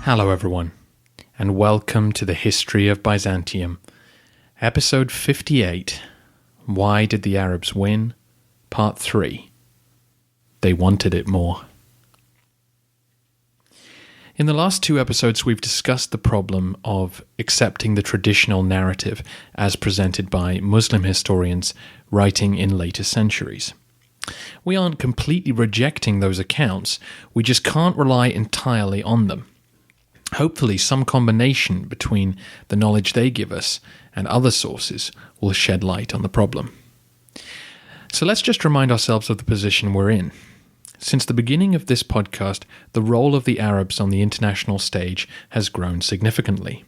Hello everyone, and welcome to the History of Byzantium, Episode 58, Why Did the Arabs Win? Part 3. They wanted it more. In the last two episodes, we've discussed the problem of accepting the traditional narrative as presented by Muslim historians writing in later centuries. We aren't completely rejecting those accounts, we just can't rely entirely on them. Hopefully, some combination between the knowledge they give us and other sources will shed light on the problem. So let's just remind ourselves of the position we're in. Since the beginning of this podcast, the role of the Arabs on the international stage has grown significantly.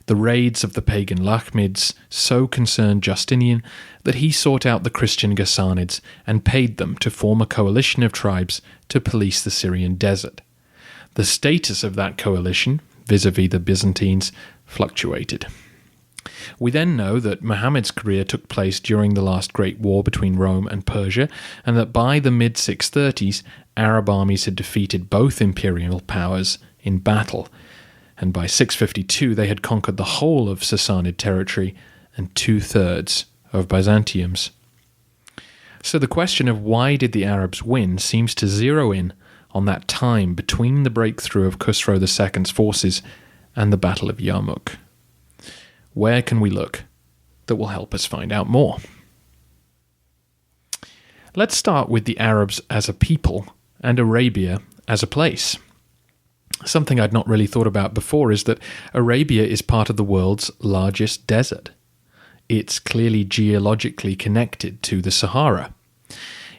The raids of the pagan Lakhmids so concerned Justinian that he sought out the Christian Ghassanids and paid them to form a coalition of tribes to police the Syrian desert. The status of that coalition, vis-a-vis the Byzantines, fluctuated. We then know that Muhammad's career took place during the last great war between Rome and Persia, and that by the mid-630s, Arab armies had defeated both imperial powers in battle, and by 652 they had conquered the whole of Sassanid territory and 2/3 of Byzantium's. So the question of why did the Arabs win seems to zero in on that time between the breakthrough of Khusro II's forces and the Battle of Yarmouk. Where can we look that will help us find out more? Let's start with the Arabs as a people and Arabia as a place. Something I'd not really thought about before is that Arabia is part of the world's largest desert. It's clearly geologically connected to the Sahara.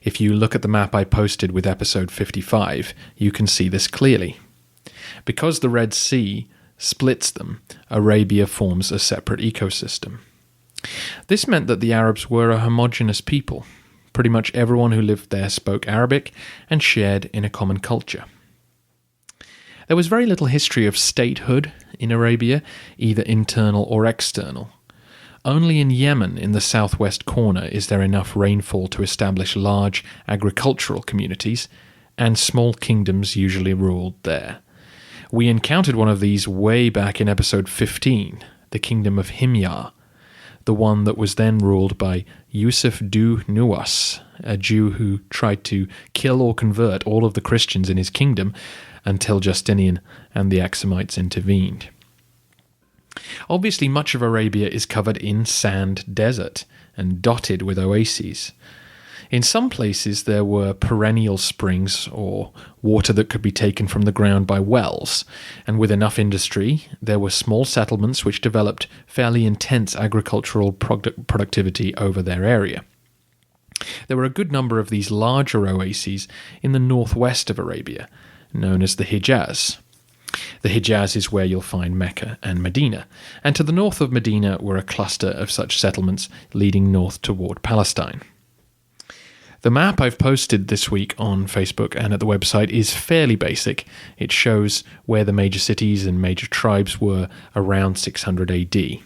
If you look at the map I posted with episode 55, you can see this clearly. Because the Red Sea splits them, Arabia forms a separate ecosystem. This meant that the Arabs were a homogeneous people. Pretty much everyone who lived there spoke Arabic and shared in a common culture. There was very little history of statehood in Arabia, either internal or external. Only in Yemen, in the southwest corner, is there enough rainfall to establish large agricultural communities, and small kingdoms usually ruled there. We encountered one of these way back in episode 15, the kingdom of Himyar, the one that was then ruled by Yusuf du Nuwas, a Jew who tried to kill or convert all of the Christians in his kingdom until Justinian and the Axumites intervened. Obviously, much of Arabia is covered in sand desert and dotted with oases. In some places there were perennial springs or water that could be taken from the ground by wells, and with enough industry there were small settlements which developed fairly intense agricultural productivity over their area. There were a good number of these larger oases in the northwest of Arabia, known as the Hijaz. The Hijaz is where you'll find Mecca and Medina, and to the north of Medina were a cluster of such settlements leading north toward Palestine. The map I've posted this week on Facebook and at the website is fairly basic. It shows where the major cities and major tribes were around 600 AD.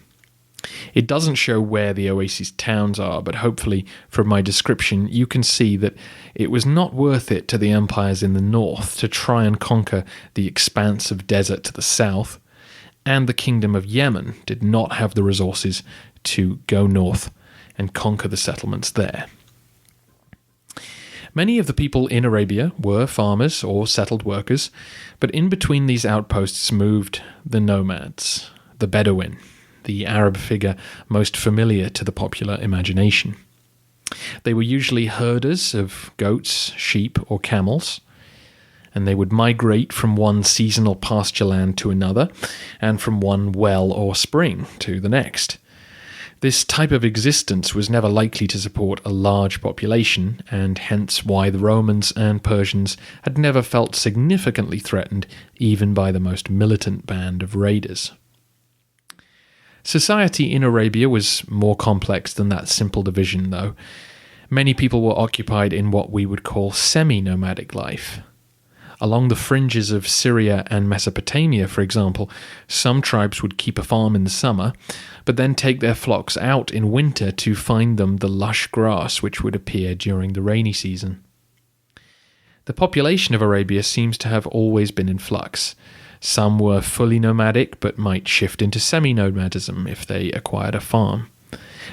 It doesn't show where the oasis towns are, but hopefully from my description you can see that it was not worth it to the empires in the north to try and conquer the expanse of desert to the south, and the kingdom of Yemen did not have the resources to go north and conquer the settlements there. Many of the people in Arabia were farmers or settled workers, but in between these outposts moved the nomads, the Bedouin, the Arab figure most familiar to the popular imagination. They were usually herders of goats, sheep, or camels, and they would migrate from one seasonal pasture land to another, and from one well or spring to the next. This type of existence was never likely to support a large population, and hence why the Romans and Persians had never felt significantly threatened even by the most militant band of raiders. Society in Arabia was more complex than that simple division, though. Many people were occupied in what we would call semi-nomadic life. Along the fringes of Syria and Mesopotamia, for example, some tribes would keep a farm in the summer, but then take their flocks out in winter to find them the lush grass which would appear during the rainy season. The population of Arabia seems to have always been in flux. Some were fully nomadic, but might shift into semi-nomadism if they acquired a farm.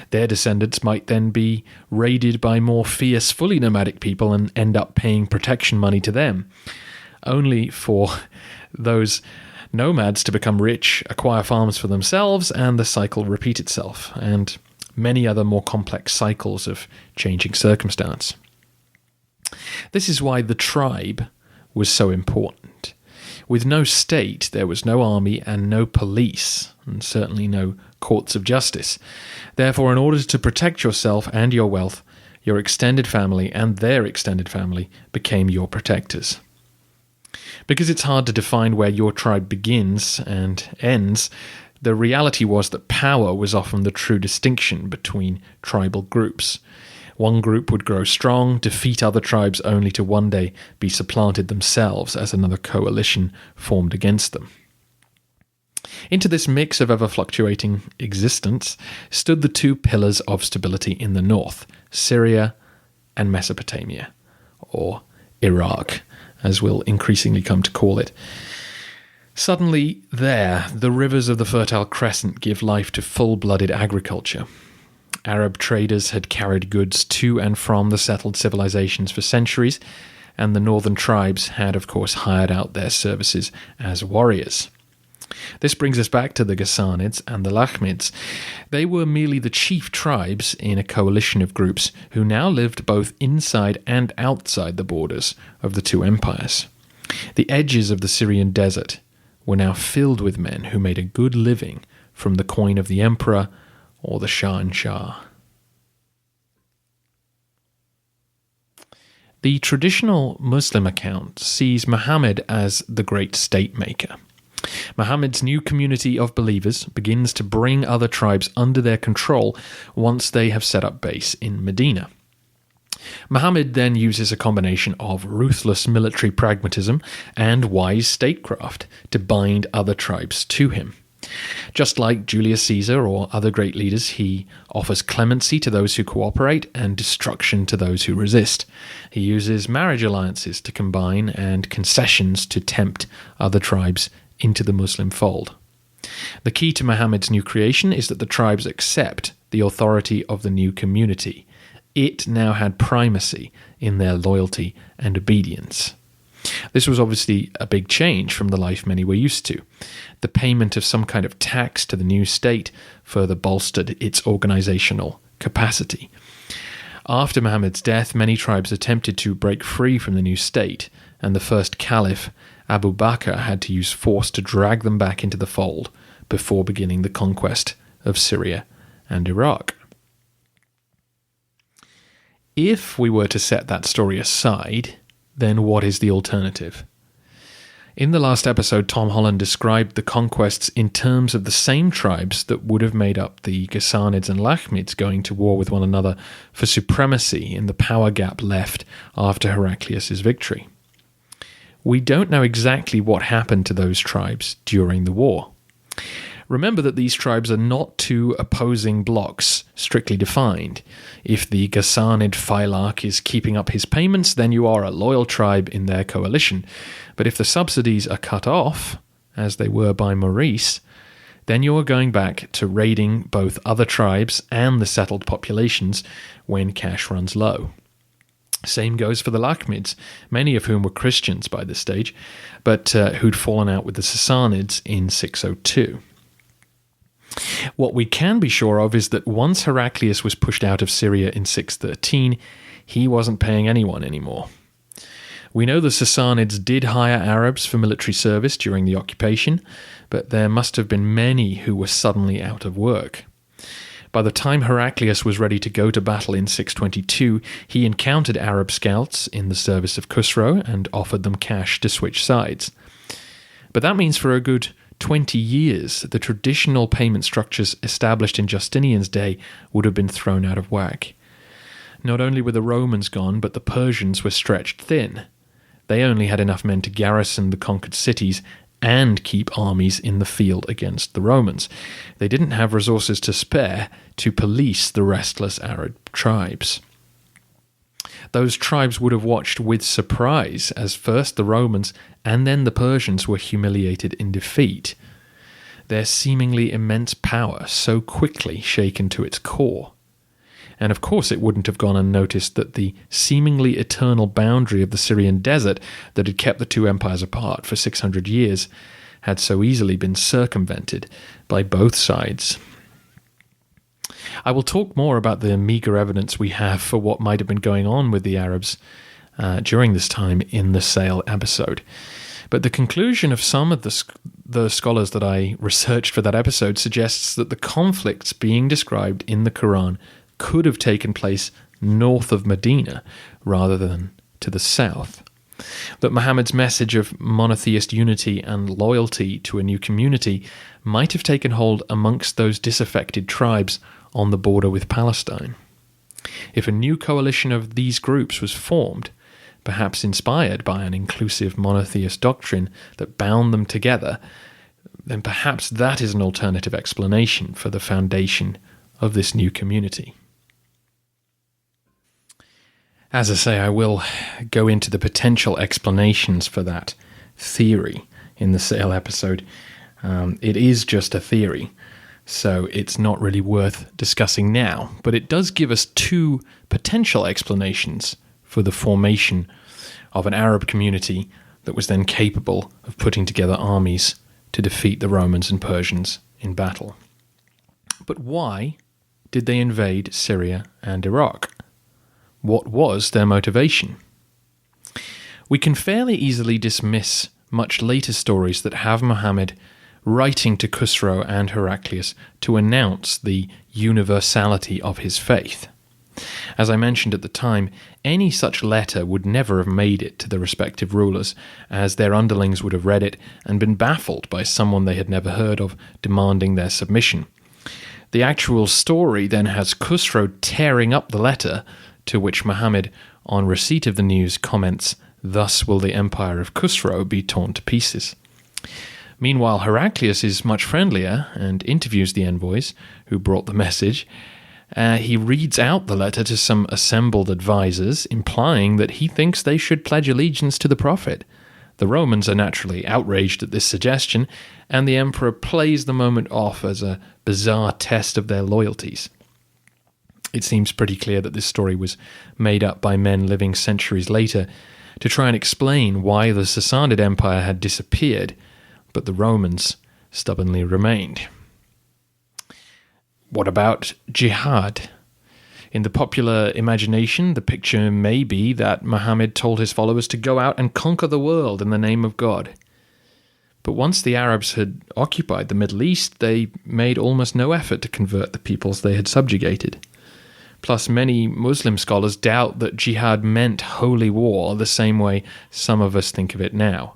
Their descendants might then be raided by more fierce, fully nomadic people and end up paying protection money to them, only for those nomads to become rich, acquire farms for themselves, and the cycle repeat itself, and many other more complex cycles of changing circumstance. This is why the tribe was so important. With no state, there was no army and no police, and certainly no courts of justice. Therefore, in order to protect yourself and your wealth, your extended family and their extended family became your protectors. Because it's hard to define where your tribe begins and ends, the reality was that power was often the true distinction between tribal groups. One group would grow strong, defeat other tribes only to one day be supplanted themselves as another coalition formed against them. Into this mix of ever-fluctuating existence stood the two pillars of stability in the north, Syria and Mesopotamia, or Iraq, as we'll increasingly come to call it. Suddenly, there, the rivers of the Fertile Crescent give life to full-blooded agriculture. Arab traders had carried goods to and from the settled civilizations for centuries, and the northern tribes had, of course, hired out their services as warriors. This brings us back to the Ghassanids and the Lakhmids. They were merely the chief tribes in a coalition of groups who now lived both inside and outside the borders of the two empires. The edges of the Syrian desert were now filled with men who made a good living from the coin of the emperor or the Shah. The traditional Muslim account sees Muhammad as the great state maker. Muhammad's new community of believers begins to bring other tribes under their control once they have set up base in Medina. Muhammad then uses a combination of ruthless military pragmatism and wise statecraft to bind other tribes to him. Just like Julius Caesar or other great leaders, he offers clemency to those who cooperate and destruction to those who resist. He uses marriage alliances to combine and concessions to tempt other tribes into the Muslim fold. The key to Muhammad's new creation is that the tribes accept the authority of the new community. It now had primacy in their loyalty and obedience. This was obviously a big change from the life many were used to. The payment of some kind of tax to the new state further bolstered its organizational capacity. After Muhammad's death, many tribes attempted to break free from the new state, and the first caliph, Abu Bakr, had to use force to drag them back into the fold before beginning the conquest of Syria and Iraq. If we were to set that story aside, then what is the alternative? In the last episode, Tom Holland described the conquests in terms of the same tribes that would have made up the Ghassanids and Lakhmids going to war with one another for supremacy in the power gap left after Heraclius' victory. We don't know exactly what happened to those tribes during the war. Remember that these tribes are not two opposing blocks, strictly defined. If the Ghassanid Phylarch is keeping up his payments, then you are a loyal tribe in their coalition. But if the subsidies are cut off, as they were by Maurice, then you are going back to raiding both other tribes and the settled populations when cash runs low. Same goes for the Lakhmids, many of whom were Christians by this stage, but who'd fallen out with the Sassanids in 602. What we can be sure of is that once Heraclius was pushed out of Syria in 613, he wasn't paying anyone anymore. We know the Sassanids did hire Arabs for military service during the occupation, but there must have been many who were suddenly out of work. By the time Heraclius was ready to go to battle in 622, he encountered Arab scouts in the service of Khusro and offered them cash to switch sides. But that means for a good 20 years, the traditional payment structures established in Justinian's day would have been thrown out of whack. Not only were the Romans gone, but the Persians were stretched thin. They only had enough men to garrison the conquered cities and keep armies in the field against the Romans. They didn't have resources to spare to police the restless Arab tribes. Those tribes would have watched with surprise as first the Romans and then the Persians were humiliated in defeat, their seemingly immense power so quickly shaken to its core. And of course it wouldn't have gone unnoticed that the seemingly eternal boundary of the Syrian desert that had kept the two empires apart for 600 years had so easily been circumvented by both sides. I will talk more about the meagre evidence we have for what might have been going on with the Arabs during this time in the Sale episode. But the conclusion of some of the scholars that I researched for that episode suggests that the conflicts being described in the Quran could have taken place north of Medina rather than to the south. That Muhammad's message of monotheist unity and loyalty to a new community might have taken hold amongst those disaffected tribes on the border with Palestine. If a new coalition of these groups was formed, perhaps inspired by an inclusive monotheist doctrine that bound them together, then perhaps that is an alternative explanation for the foundation of this new community. As I say, I will go into the potential explanations for that theory in the Sale episode. It is just a theory, so it's not really worth discussing now, but it does give us two potential explanations for the formation of an Arab community that was then capable of putting together armies to defeat the Romans and Persians in battle. But why did they invade Syria and Iraq? What was their motivation? We can fairly easily dismiss much later stories that have Muhammad writing to Khusro and Heraclius to announce the universality of his faith. As I mentioned at the time, any such letter would never have made it to the respective rulers, as their underlings would have read it and been baffled by someone they had never heard of demanding their submission. The actual story then has Khusro tearing up the letter, to which Muhammad, on receipt of the news, comments, "Thus will the empire of Khusro be torn to pieces." Meanwhile, Heraclius is much friendlier and interviews the envoys who brought the message. He reads out the letter to some assembled advisors, implying that he thinks they should pledge allegiance to the prophet. The Romans are naturally outraged at this suggestion, and the emperor plays the moment off as a bizarre test of their loyalties. It seems pretty clear that this story was made up by men living centuries later to try and explain why the Sassanid Empire had disappeared, but the Romans stubbornly remained. What about jihad? In the popular imagination, the picture may be that Muhammad told his followers to go out and conquer the world in the name of God. But once the Arabs had occupied the Middle East, they made almost no effort to convert the peoples they had subjugated. Plus, many Muslim scholars doubt that jihad meant holy war the same way some of us think of it now.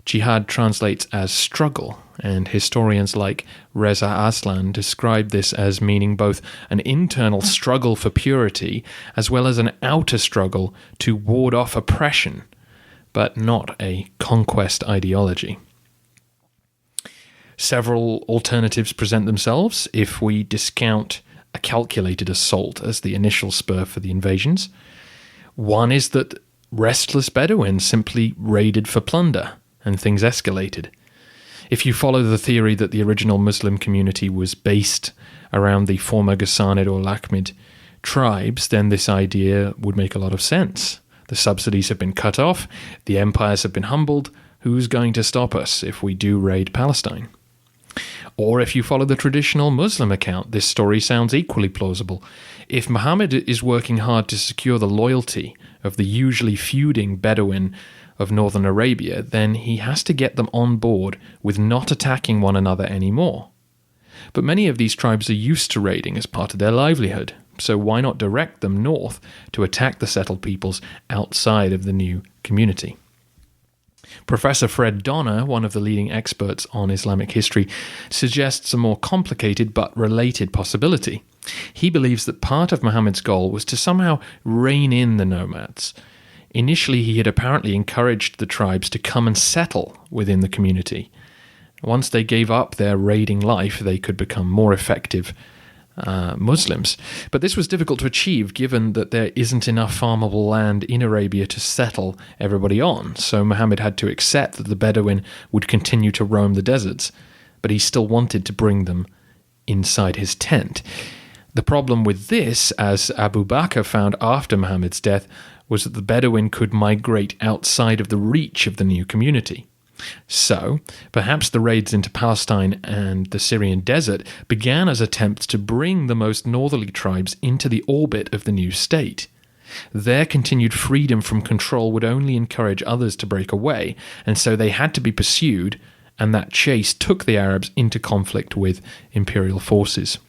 Jihad translates as struggle, and historians like Reza Aslan describe this as meaning both an internal struggle for purity as well as an outer struggle to ward off oppression, but not a conquest ideology. Several alternatives present themselves if we discount a calculated assault as the initial spur for the invasions. One is that restless Bedouins simply raided for plunder, and things escalated. If you follow the theory that the original Muslim community was based around the former Ghassanid or Lakhmid tribes, then this idea would make a lot of sense. The subsidies have been cut off, the empires have been humbled, who's going to stop us if we do raid Palestine? Or if you follow the traditional Muslim account, this story sounds equally plausible. If Muhammad is working hard to secure the loyalty of the usually feuding Bedouin of northern Arabia, then he has to get them on board with not attacking one another anymore. But many of these tribes are used to raiding as part of their livelihood, so why not direct them north to attack the settled peoples outside of the new community? Professor Fred Donner, one of the leading experts on Islamic history, suggests a more complicated but related possibility. He believes that part of Muhammad's goal was to somehow rein in the nomads Initially, he had apparently encouraged the tribes to come and settle within the community. Once they gave up their raiding life, they could become more effective Muslims. But this was difficult to achieve given that there isn't enough farmable land in Arabia to settle everybody on. So Muhammad had to accept that the Bedouin would continue to roam the deserts, but he still wanted to bring them inside his tent. The problem with this, as Abu Bakr found after Muhammad's death, was that the Bedouin could migrate outside of the reach of the new community. So, perhaps the raids into Palestine and the Syrian desert began as attempts to bring the most northerly tribes into the orbit of the new state. Their continued freedom from control would only encourage others to break away, and so they had to be pursued, and that chase took the Arabs into conflict with imperial forces.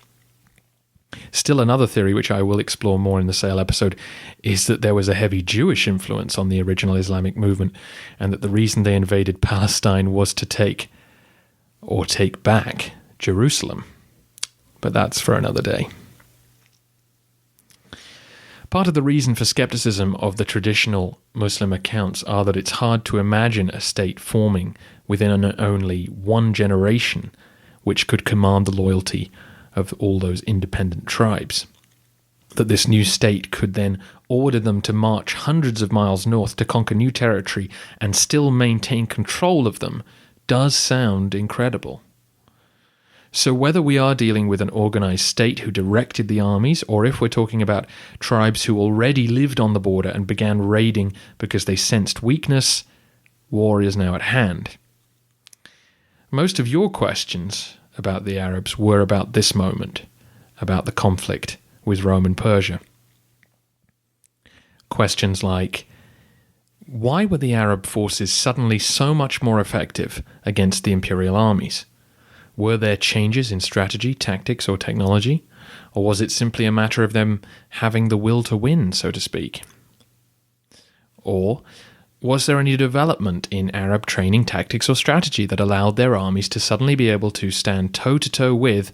Still, another theory, which I will explore more in the Sale episode, is that there was a heavy Jewish influence on the original Islamic movement, and that the reason they invaded Palestine was to take back Jerusalem. But that's for another day. Part of the reason for skepticism of the traditional Muslim accounts are that it's hard to imagine a state forming within only one generation which could command the loyalty of all those independent tribes. That this new state could then order them to march hundreds of miles north to conquer new territory and still maintain control of them does sound incredible. So whether we are dealing with an organized state who directed the armies, or if we're talking about tribes who already lived on the border and began raiding because they sensed weakness, war is now at hand. Most of your questions about the Arabs were about this moment, about the conflict with Rome and Persia. Questions like, why were the Arab forces suddenly so much more effective against the imperial armies? Were there changes in strategy, tactics, or technology? Or was it simply a matter of them having the will to win, so to speak? Or was there any development in Arab training, tactics, or strategy that allowed their armies to suddenly be able to stand toe-to-toe with,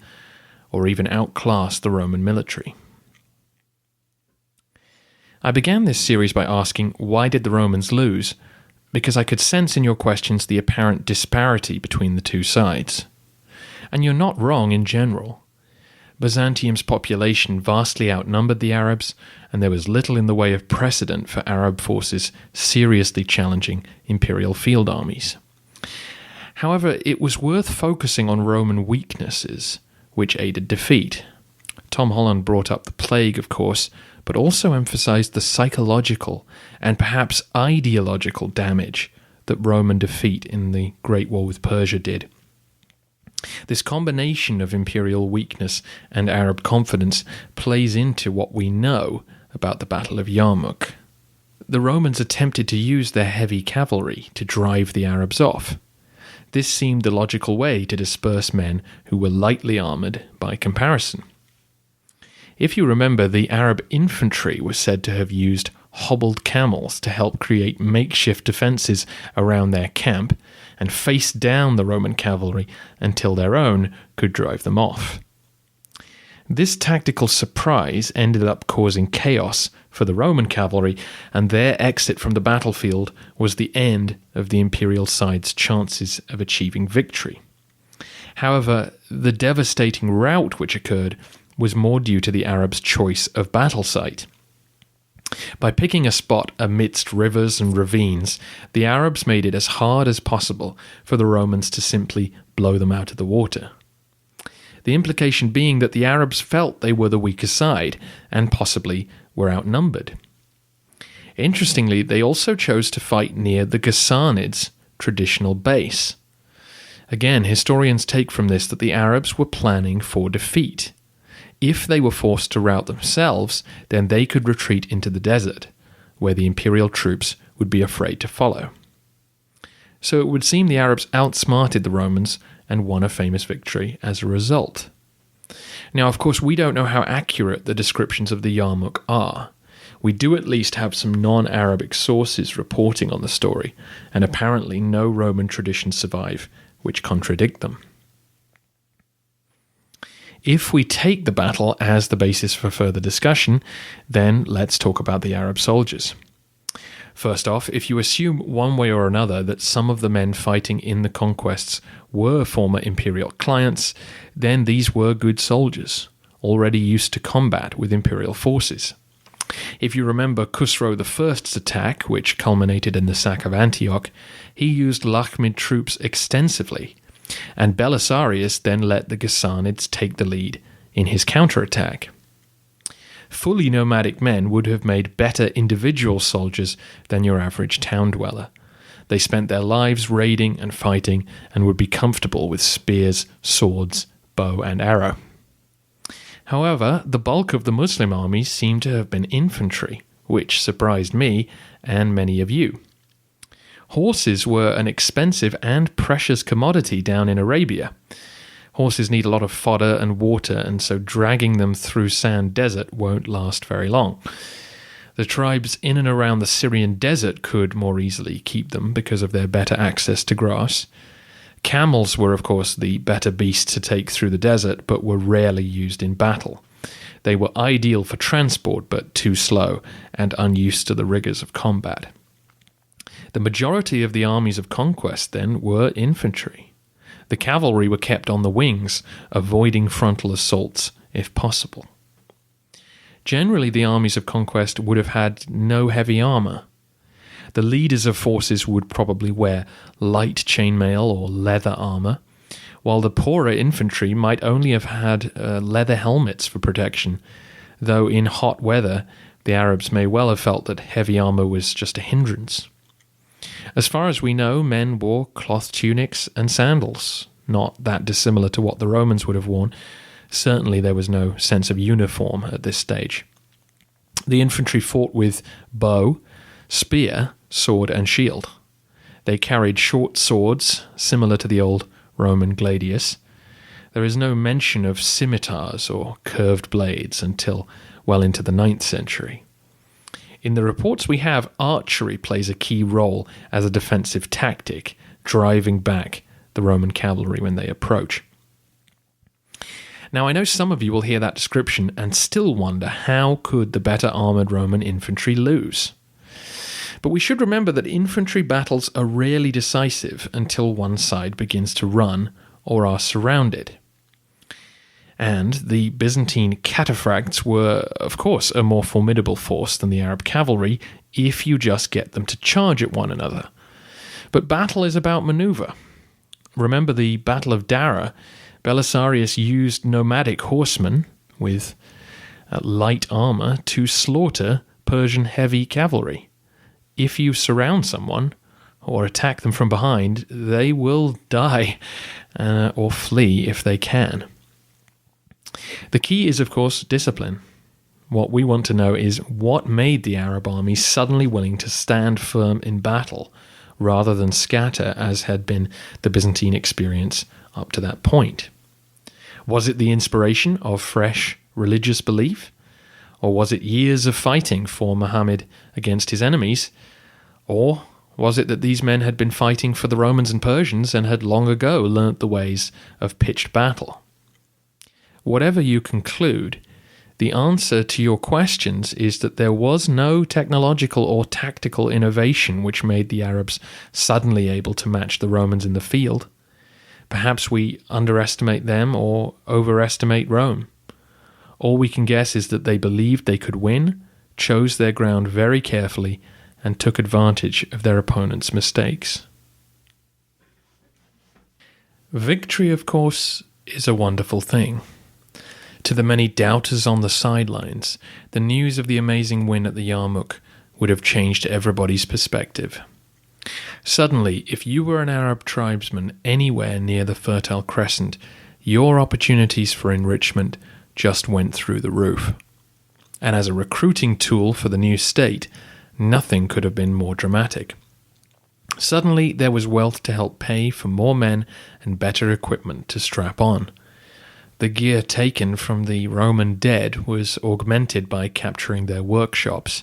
or even outclass, the Roman military? I began this series by asking, why did the Romans lose? Because I could sense in your questions the apparent disparity between the two sides. And you're not wrong in general. Byzantium's population vastly outnumbered the Arabs, and there was little in the way of precedent for Arab forces seriously challenging imperial field armies. However, it was worth focusing on Roman weaknesses, which aided defeat. Tom Holland brought up the plague, of course, but also emphasized the psychological and perhaps ideological damage that Roman defeat in the Great War with Persia did. This combination of imperial weakness and Arab confidence plays into what we know about the Battle of Yarmouk. The Romans attempted to use their heavy cavalry to drive the Arabs off. This seemed the logical way to disperse men who were lightly armoured by comparison. If you remember, the Arab infantry was said to have used hobbled camels to help create makeshift defences around their camp and face down the Roman cavalry until their own could drive them off. This tactical surprise ended up causing chaos for the Roman cavalry, and their exit from the battlefield was the end of the imperial side's chances of achieving victory. However, the devastating rout which occurred was more due to the Arabs' choice of battle site. By picking a spot amidst rivers and ravines, the Arabs made it as hard as possible for the Romans to simply blow them out of the water. The implication being that the Arabs felt they were the weaker side and possibly were outnumbered. Interestingly, they also chose to fight near the Ghassanids' traditional base. Again, historians take from this that the Arabs were planning for defeat. If they were forced to rout themselves, then they could retreat into the desert, where the imperial troops would be afraid to follow. So it would seem the Arabs outsmarted the Romans and won a famous victory as a result. Now, of course, we don't know how accurate the descriptions of the Yarmouk are. We do at least have some non-Arabic sources reporting on the story, and apparently no Roman traditions survive which contradict them. If we take the battle as the basis for further discussion, then let's talk about the Arab soldiers. First off, if you assume one way or another that some of the men fighting in the conquests were former imperial clients, then these were good soldiers, already used to combat with imperial forces. If you remember Khusro I's attack, which culminated in the sack of Antioch, he used Lakhmid troops extensively, and Belisarius then let the Ghassanids take the lead in his counterattack. Fully nomadic men would have made better individual soldiers than your average town dweller. They spent their lives raiding and fighting and would be comfortable with spears, swords, bow and arrow. However, the bulk of the Muslim armies seemed to have been infantry, which surprised me and many of you. Horses were an expensive and precious commodity down in Arabia. Horses need a lot of fodder and water, and so dragging them through sand desert won't last very long. The tribes in and around the Syrian desert could more easily keep them because of their better access to grass. Camels were, of course, the better beast to take through the desert, but were rarely used in battle. They were ideal for transport, but too slow and unused to the rigors of combat. The majority of the armies of conquest, then, were infantry. The cavalry were kept on the wings, avoiding frontal assaults if possible. Generally, the armies of conquest would have had no heavy armour. The leaders of forces would probably wear light chainmail or leather armour, while the poorer infantry might only have had leather helmets for protection, though in hot weather the Arabs may well have felt that heavy armour was just a hindrance. As far as we know, men wore cloth tunics and sandals, not that dissimilar to what the Romans would have worn. Certainly there was no sense of uniform at this stage. The infantry fought with bow, spear, sword and shield. They carried short swords, similar to the old Roman gladius. There is no mention of scimitars or curved blades until well into the 9th century. In the reports we have, archery plays a key role as a defensive tactic, driving back the Roman cavalry when they approach. Now, I know some of you will hear that description and still wonder how could the better armoured Roman infantry lose? But we should remember that infantry battles are rarely decisive until one side begins to run or are surrounded. And the Byzantine cataphracts were, of course, a more formidable force than the Arab cavalry if you just get them to charge at one another. But battle is about manoeuvre. Remember the Battle of Dara. Belisarius used nomadic horsemen with light armour to slaughter Persian heavy cavalry. If you surround someone or attack them from behind, they will die or flee if they can. The key is, of course, discipline. What we want to know is what made the Arab army suddenly willing to stand firm in battle rather than scatter as had been the Byzantine experience up to that point. Was it the inspiration of fresh religious belief? Or was it years of fighting for Muhammad against his enemies? Or was it that these men had been fighting for the Romans and Persians and had long ago learnt the ways of pitched battle? Whatever you conclude, the answer to your questions is that there was no technological or tactical innovation which made the Arabs suddenly able to match the Romans in the field. Perhaps we underestimate them or overestimate Rome. All we can guess is that they believed they could win, chose their ground very carefully, and took advantage of their opponents' mistakes. Victory, of course, is a wonderful thing. To the many doubters on the sidelines, the news of the amazing win at the Yarmouk would have changed everybody's perspective. Suddenly, if you were an Arab tribesman anywhere near the Fertile Crescent, your opportunities for enrichment just went through the roof. And as a recruiting tool for the new state, nothing could have been more dramatic. Suddenly, there was wealth to help pay for more men and better equipment to strap on. The gear taken from the Roman dead was augmented by capturing their workshops.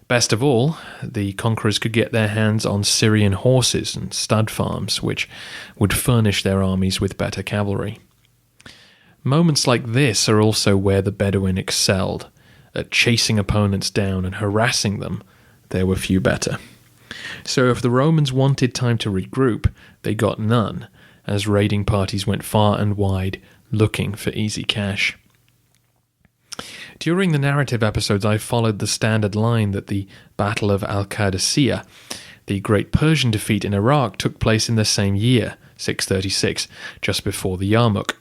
Best of all, the conquerors could get their hands on Syrian horses and stud farms, which would furnish their armies with better cavalry. Moments like this are also where the Bedouin excelled, at chasing opponents down and harassing them, there were few better. So if the Romans wanted time to regroup, they got none, as raiding parties went far and wide looking for easy cash. During the narrative episodes, I followed the standard line that the Battle of Al-Qadisiyah, the great Persian defeat in Iraq, took place in the same year, 636, just before the Yarmouk.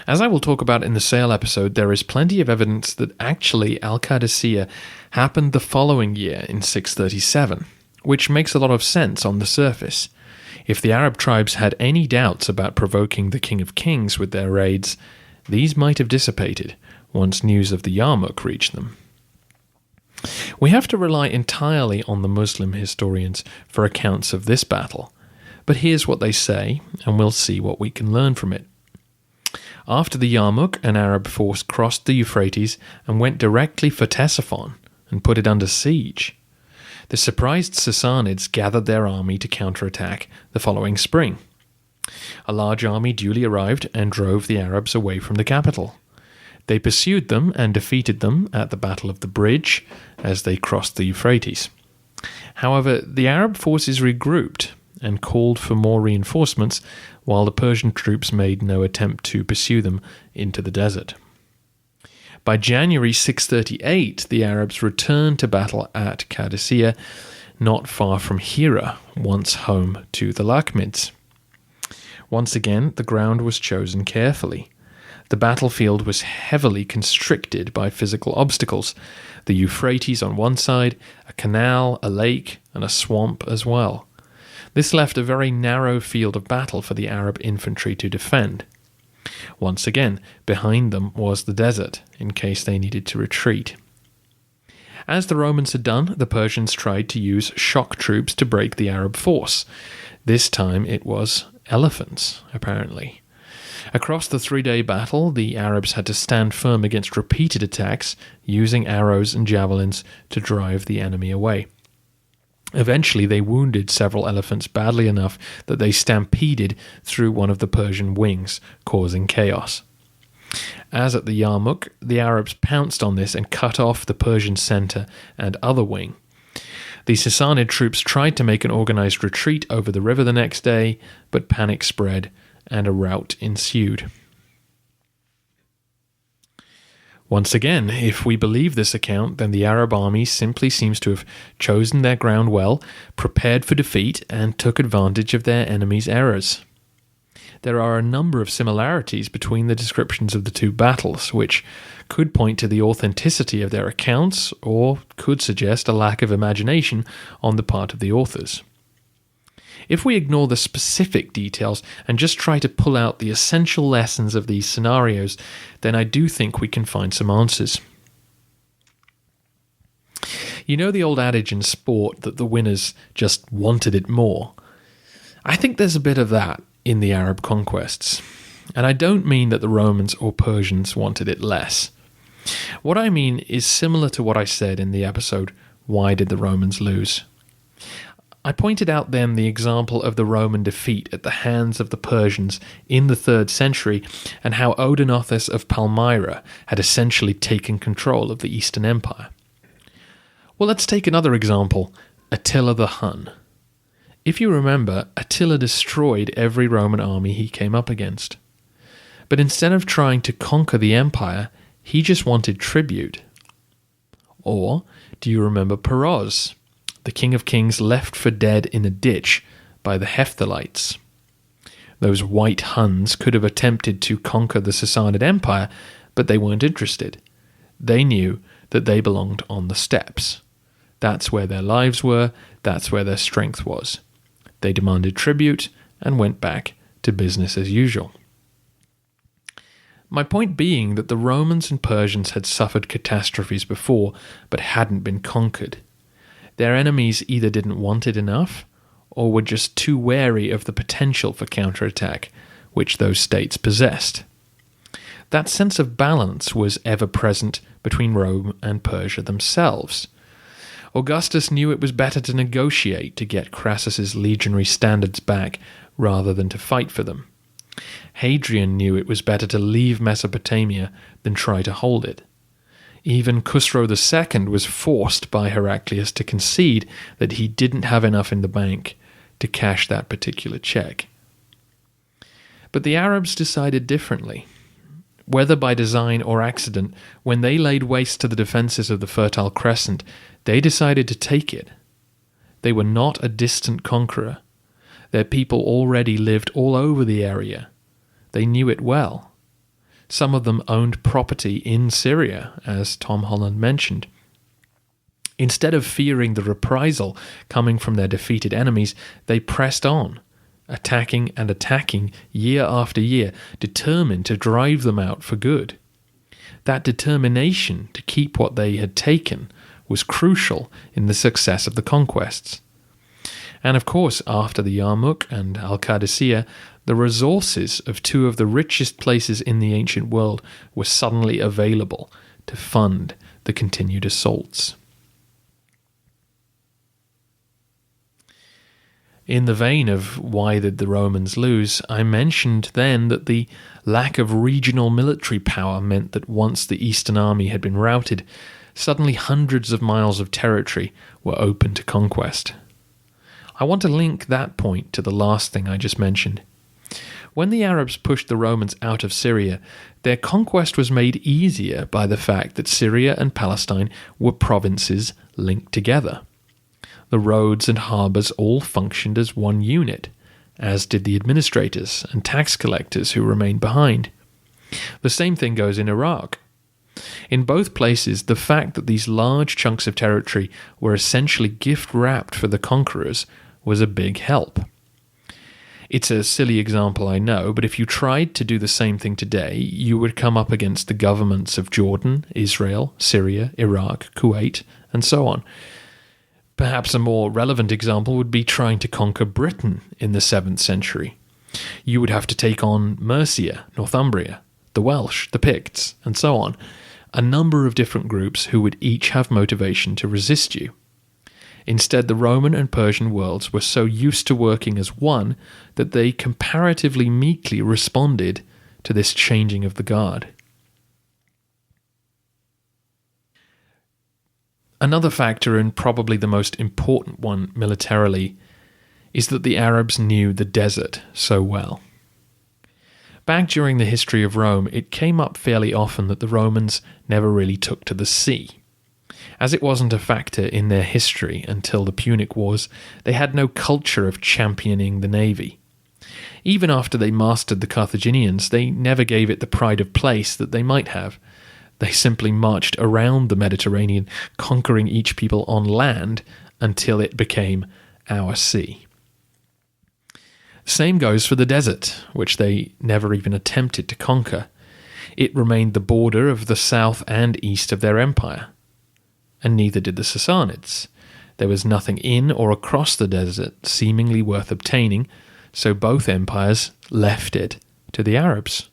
As I will talk about in the Sale episode, there is plenty of evidence that actually Al-Qadisiyah happened the following year in 637, which makes a lot of sense on the surface. If the Arab tribes had any doubts about provoking the King of Kings with their raids, these might have dissipated once news of the Yarmouk reached them. We have to rely entirely on the Muslim historians for accounts of this battle, but here's what they say, and we'll see what we can learn from it. After the Yarmouk, an Arab force crossed the Euphrates and went directly for Ctesiphon and put it under siege. The surprised Sassanids gathered their army to counterattack the following spring. A large army duly arrived and drove the Arabs away from the capital. They pursued them and defeated them at the Battle of the Bridge as they crossed the Euphrates. However, the Arab forces regrouped and called for more reinforcements, while the Persian troops made no attempt to pursue them into the desert. By January 638, the Arabs returned to battle at Qadisiyah, not far from Hira, once home to the Lakhmids. Once again, the ground was chosen carefully. The battlefield was heavily constricted by physical obstacles, the Euphrates on one side, a canal, a lake, and a swamp as well. This left a very narrow field of battle for the Arab infantry to defend. Once again, behind them was the desert, in case they needed to retreat. As the Romans had done, the Persians tried to use shock troops to break the Arab force. This time it was elephants, apparently. Across the 3-day battle, the Arabs had to stand firm against repeated attacks, using arrows and javelins to drive the enemy away. Eventually, they wounded several elephants badly enough that they stampeded through one of the Persian wings, causing chaos. As at the Yarmouk, the Arabs pounced on this and cut off the Persian center and other wing. The Sassanid troops tried to make an organized retreat over the river the next day, but panic spread and a rout ensued. Once again, if we believe this account, then the Arab army simply seems to have chosen their ground well, prepared for defeat, and took advantage of their enemies' errors. There are a number of similarities between the descriptions of the two battles, which could point to the authenticity of their accounts, or could suggest a lack of imagination on the part of the authors. If we ignore the specific details and just try to pull out the essential lessons of these scenarios, then I do think we can find some answers. You know the old adage in sport that the winners just wanted it more? I think there's a bit of that in the Arab conquests. And I don't mean that the Romans or Persians wanted it less. What I mean is similar to what I said in the episode, Why Did the Romans Lose? I pointed out then the example of the Roman defeat at the hands of the Persians in the 3rd century and how Odenathus of Palmyra had essentially taken control of the Eastern Empire. Well, let's take another example, Attila the Hun. If you remember, Attila destroyed every Roman army he came up against. But instead of trying to conquer the empire, he just wanted tribute. Or, do you remember Peroz, the King of Kings left for dead in a ditch by the Hephthalites? Those white Huns could have attempted to conquer the Sassanid Empire, but they weren't interested. They knew that they belonged on the steppes. That's where their lives were, that's where their strength was. They demanded tribute and went back to business as usual. My point being that the Romans and Persians had suffered catastrophes before, but hadn't been conquered. Their enemies either didn't want it enough, or were just too wary of the potential for counterattack, which those states possessed. That sense of balance was ever present between Rome and Persia themselves. Augustus knew it was better to negotiate to get Crassus's legionary standards back rather than to fight for them. Hadrian knew it was better to leave Mesopotamia than try to hold it. Even Khusro II was forced by Heraclius to concede that he didn't have enough in the bank to cash that particular check. But the Arabs decided differently. Whether by design or accident, when they laid waste to the defences of the Fertile Crescent, they decided to take it. They were not a distant conqueror. Their people already lived all over the area. They knew it well. Some of them owned property in Syria, as Tom Holland mentioned. Instead of fearing the reprisal coming from their defeated enemies, they pressed on, attacking and attacking year after year, determined to drive them out for good. That determination to keep what they had taken was crucial in the success of the conquests. And of course, after the Yarmouk and Al-Qadisiyah, the resources of two of the richest places in the ancient world were suddenly available to fund the continued assaults. In the vein of why did the Romans lose, I mentioned then that the lack of regional military power meant that once the Eastern Army had been routed, suddenly hundreds of miles of territory were open to conquest. I want to link that point to the last thing I just mentioned. When the Arabs pushed the Romans out of Syria, their conquest was made easier by the fact that Syria and Palestine were provinces linked together. The roads and harbours all functioned as one unit, as did the administrators and tax collectors who remained behind. The same thing goes in Iraq. In both places, the fact that these large chunks of territory were essentially gift-wrapped for the conquerors was a big help. It's a silly example, I know, but if you tried to do the same thing today, you would come up against the governments of Jordan, Israel, Syria, Iraq, Kuwait, and so on. Perhaps a more relevant example would be trying to conquer Britain in the 7th century. You would have to take on Mercia, Northumbria, the Welsh, the Picts, and so on, a number of different groups who would each have motivation to resist you. Instead, the Roman and Persian worlds were so used to working as one that they comparatively meekly responded to this changing of the guard. Another factor, and probably the most important one militarily, is that the Arabs knew the desert so well. Back during the history of Rome, it came up fairly often that the Romans never really took to the sea. As it wasn't a factor in their history until the Punic Wars, they had no culture of championing the navy. Even after they mastered the Carthaginians, they never gave it the pride of place that they might have. They simply marched around the Mediterranean, conquering each people on land until it became our sea. Same goes for the desert, which they never even attempted to conquer. It remained the border of the south and east of their empire. And neither did the Sassanids. There was nothing in or across the desert seemingly worth obtaining, so both empires left it to the Arabs.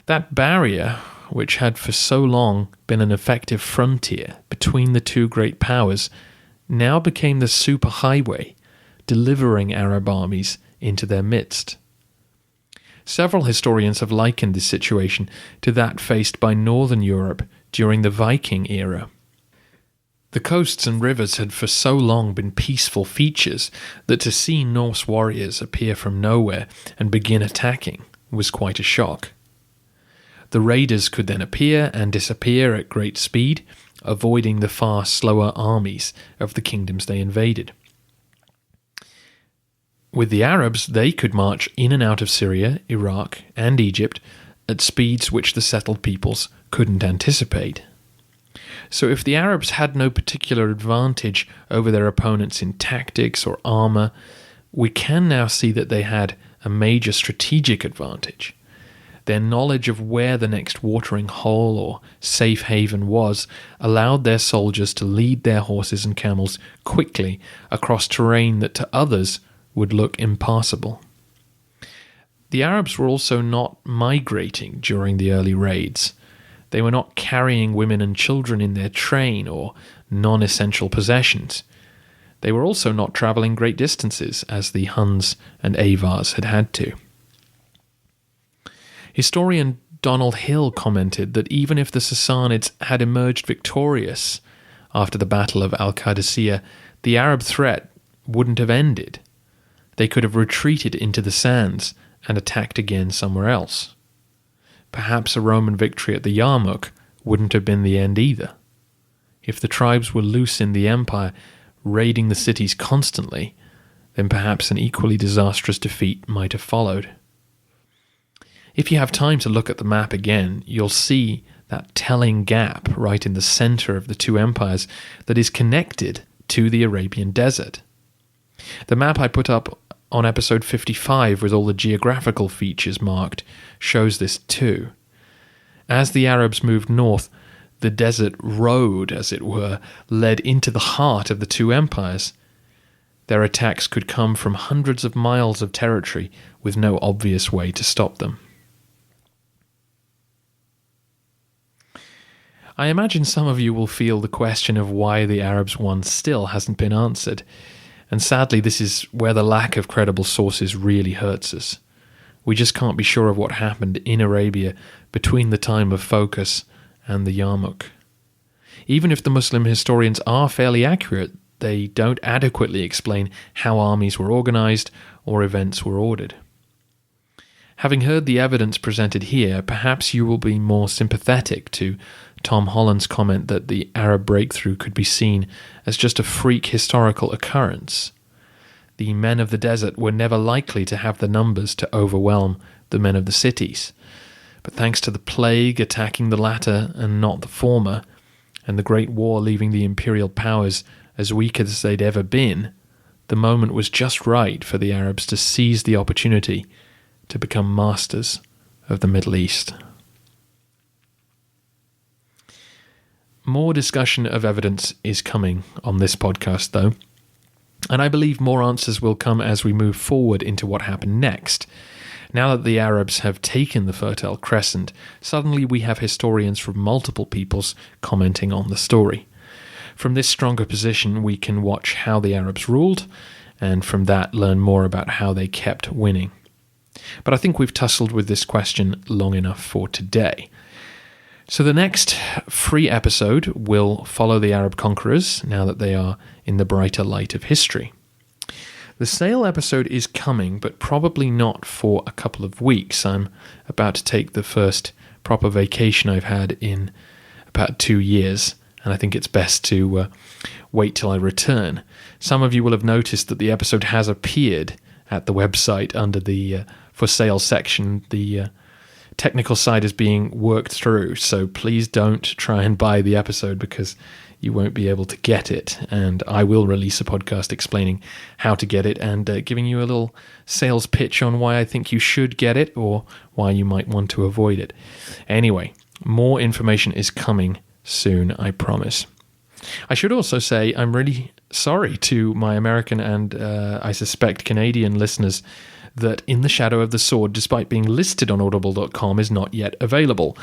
That barrier, which had for so long been an effective frontier between the two great powers, now became the superhighway, delivering Arab armies into their midst. Several historians have likened this situation to that faced by Northern Europe during the Viking era. The coasts and rivers had for so long been peaceful features that to see Norse warriors appear from nowhere and begin attacking was quite a shock. The raiders could then appear and disappear at great speed, avoiding the far slower armies of the kingdoms they invaded. With the Arabs, they could march in and out of Syria, Iraq, and Egypt at speeds which the settled peoples couldn't anticipate. So if the Arabs had no particular advantage over their opponents in tactics or armour, we can now see that they had a major strategic advantage. Their knowledge of where the next watering hole or safe haven was allowed their soldiers to lead their horses and camels quickly across terrain that to others would look impassable. The Arabs were also not migrating during the early raids. They were not carrying women and children in their train or non-essential possessions. They were also not travelling great distances, as the Huns and Avars had to. Historian Donald Hill commented that even if the Sassanids had emerged victorious after the Battle of Al-Qadisiyah, the Arab threat wouldn't have ended. They could have retreated into the sands and attacked again somewhere else. Perhaps a Roman victory at the Yarmouk wouldn't have been the end either. If the tribes were loose in the empire, raiding the cities constantly, then perhaps an equally disastrous defeat might have followed. If you have time to look at the map again, you'll see that telling gap right in the center of the two empires that is connected to the Arabian desert. The map I put up on episode 55 with all the geographical features marked shows this too. As the Arabs moved north, the desert road, as it were, led into the heart of the two empires. Their attacks could come from hundreds of miles of territory with no obvious way to stop them. I imagine some of you will feel the question of why the Arabs won still hasn't been answered, and sadly this is where the lack of credible sources really hurts us. We just can't be sure of what happened in Arabia between the time of focus and the Yarmouk. Even if the Muslim historians are fairly accurate, they don't adequately explain how armies were organized or events were ordered. Having heard the evidence presented here, perhaps you will be more sympathetic to Tom Holland's comment that the Arab breakthrough could be seen as just a freak historical occurrence. The men of the desert were never likely to have the numbers to overwhelm the men of the cities. But thanks to the plague attacking the latter and not the former, and the Great War leaving the imperial powers as weak as they'd ever been, the moment was just right for the Arabs to seize the opportunity to become masters of the Middle East. More discussion of evidence is coming on this podcast, though, and I believe more answers will come as we move forward into what happened next. Now that the Arabs have taken the Fertile Crescent, suddenly we have historians from multiple peoples commenting on the story. From this stronger position, we can watch how the Arabs ruled, and from that learn more about how they kept winning. But I think we've tussled with this question long enough for today. So the next free episode will follow the Arab conquerors, now that they are in the brighter light of history. The Sale episode is coming, but probably not for a couple of weeks. I'm about to take the first proper vacation I've had in about 2 years, and I think it's best to wait till I return. Some of you will have noticed that the episode has appeared at the website under the For Sale section. The technical side is being worked through, so please don't try and buy the episode because you won't be able to get it, and I will release a podcast explaining how to get it and giving you a little sales pitch on why I think you should get it or why you might want to avoid it. Anyway, more information is coming soon, I promise. I should also say I'm really sorry to my American and I suspect Canadian listeners that In the Shadow of the Sword, despite being listed on audible.com, is not yet available.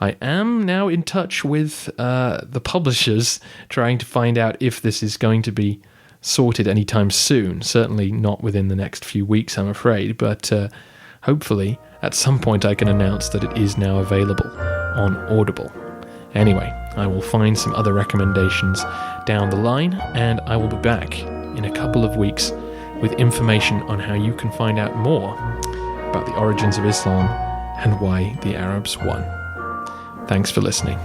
I am now in touch with the publishers, trying to find out if this is going to be sorted anytime soon. Certainly not within the next few weeks, I'm afraid, but hopefully at some point I can announce that it is now available on Audible. Anyway, I will find some other recommendations down the line, and I will be back in a couple of weeks with information on how you can find out more about the origins of Islam and why the Arabs won. Thanks for listening.